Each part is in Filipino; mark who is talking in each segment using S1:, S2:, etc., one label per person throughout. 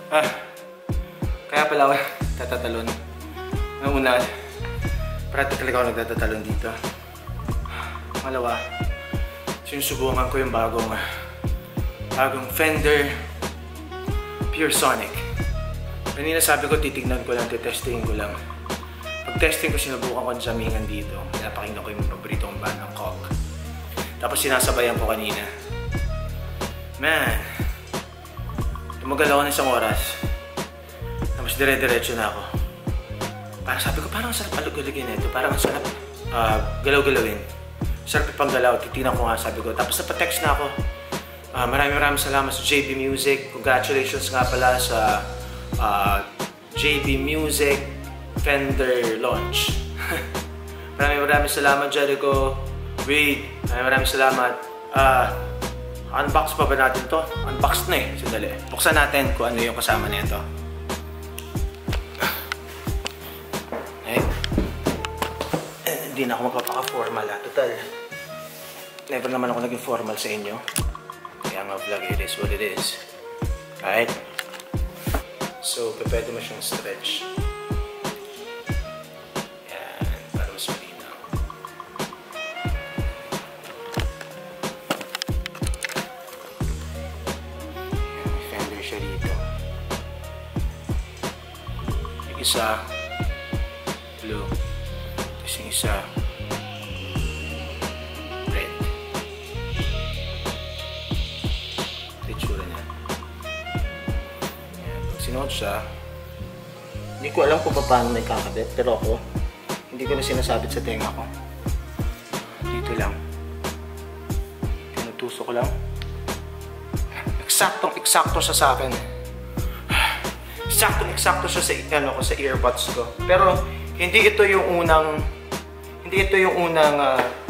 S1: Ah, kaya pala ako tatatalon. Ang una, practically ako nagtatatalon dito. Malawa, sinusubukan ko yung bagong Fender PureSonic. Kanina sabi ko titignan ko lang, titestingin ko lang. Pag-testing ko, sinubukan ko sa jamingan dito. Pinapakinggan ko yung paborito kong band ng Cog. Tapos sinasabayan ko kanina. Man, tumagal ako ng isang oras. Tapos dire-diretso na ako. Parang sabi ko, parang sarap alug-alugin na ito. Parang sarap galaw-galawin. Sarap ipanggalaw. Titignan ko nga, sabi ko. Tapos napatext na ako. Maraming salamat sa JB Music. Congratulations nga pala sa JB Music Fender launch. maraming salamat, Jericho. Wait, maraming salamat. Unbox pa ba natin to? Unbox na eh. Sandali. Buksan natin kung ano yung kasama nito. Hindi na ako magpapaka-formal ha. Total, never naman ako naging formal sa inyo. Kaya nga vlog, it is what it is. Right? So, pwede mo siyang stretch. Yan, para mas malinaw. Yan, may fender siya dito. Yung isa, blue. Tapos yung isa, red. Ito yung tsura niya. Yan, pag sinuot siya, hindi ko alam kung paano may kakabit, pero ako, hindi ko na sinasabit sa tenga ko. Dito lang. Tinutusok ko lang. Eksaktong-eksakto siya sa akin. Eksaktong-eksakto siya sa earbuds ko. Pero hindi ito yung unang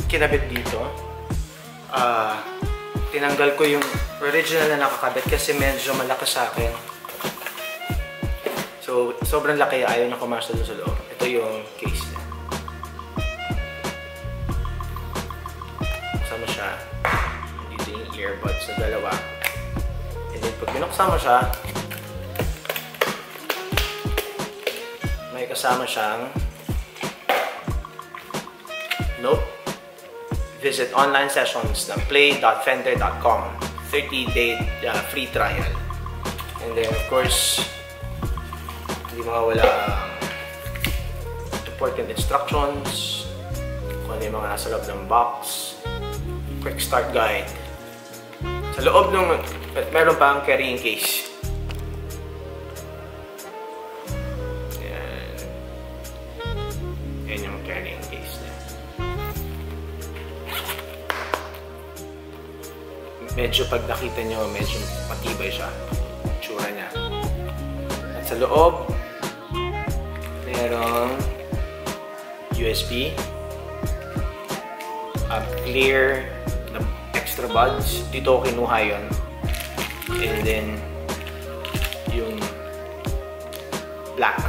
S1: kinabit dito. Tinanggal ko yung original na nakakabit kasi medyo malaki sa akin. So, sobrang laki, ayaw niya kumasya doon sa loob. Ito yung case niya. Buksan mo siya. Dito yung earbuds sa dalawa. And then, pag binuksan mo siya, may kasama siyang note. Visit online sessions ng play.fender.com. 30-day free trial. And then, of course, hindi mawawala important instructions, kung ano yung mga nasa loob ng box, quick start guide. Sa loob ng, meron pa ang carrying case. Yan. Yan yung carrying case niya. Medyo pag nakita nyo, medyo matibay siya. Tsura niya. At sa loob, merong USB, clear na extra buds. Dito ko kinuha yun. And then, yung black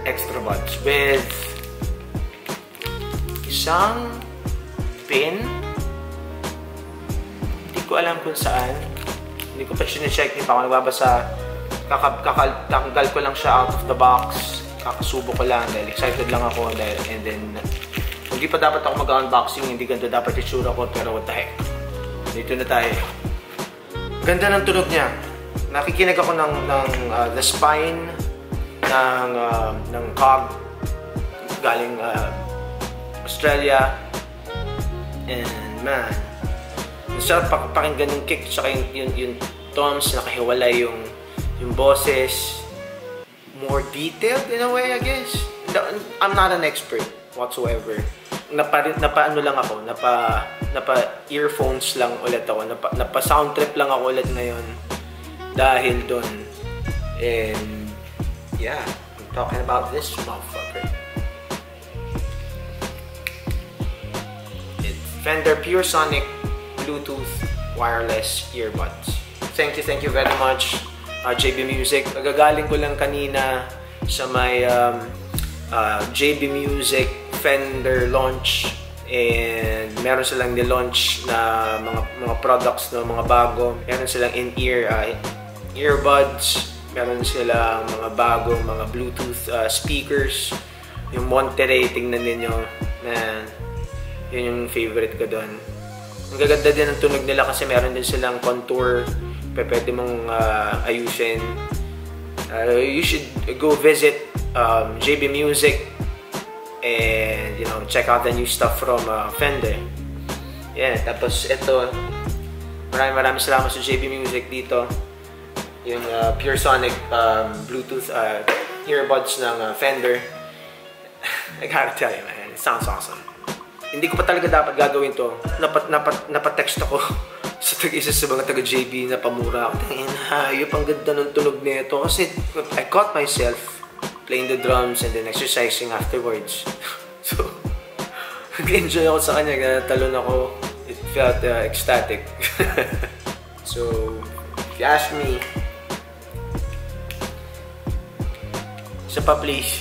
S1: extra buds with isang pin. Hindi ko alam kung saan. Hindi ko pa sinecheck. Hindi pa ako nagbabasa. Kakanggal ko lang siya out of the box. Kakasubo ko lang dahil excited lang ako dahil, and then hindi pa dapat ako mag-unboxing, hindi ganito dapat itsura ko, pero what the heck, dito na tayo. Ganda ng tunog niya. Nakikinig ako ng the spine ng Cog galing Australia, and man, masarap pakinggan yung kick tsaka yung toms, nakahiwalay yung boses. More detailed in a way, I guess. I'm not an expert whatsoever. Napa-ano lang ako, napa-earphones lang ulit ako, napa-sound trip lang ako ulit ngayon dahil doon. And yeah, I'm talking about this motherfucker. It's Fender PureSonic Bluetooth wireless earbuds. Thank you very much. JB Music. Nagagaling ko lang kanina sa may JB Music Fender launch, and meron silang ni-launch na mga products, no, mga bago. Meron silang in-ear earbuds, Meron silang mga bagong mga Bluetooth speakers. Yung Monterey, tingnan ninyo. Man, yun yung favorite ko doon. Ang gaganda din ang tunog nila kasi meron din silang contour. Pwede mong ayusin. You should go visit JB Music and check out the new stuff from Fender. Yeah, tapos ito, maraming salamat sa JB Music dito. Yung Pure Sonic Bluetooth earbuds ng Fender. I gotta tell you, man, it sounds awesome. Hindi ko pa talaga dapat gagawin to. Napatext ako sa isa sa mga taga JB na pamura ako. Hayop, ang ganda ng tunog nito. Kasi I caught myself playing the drums and then exercising afterwards. So, nag-enjoy ako sa kanya. Talon ako. It felt ecstatic. So, if you ask me, isa pa please.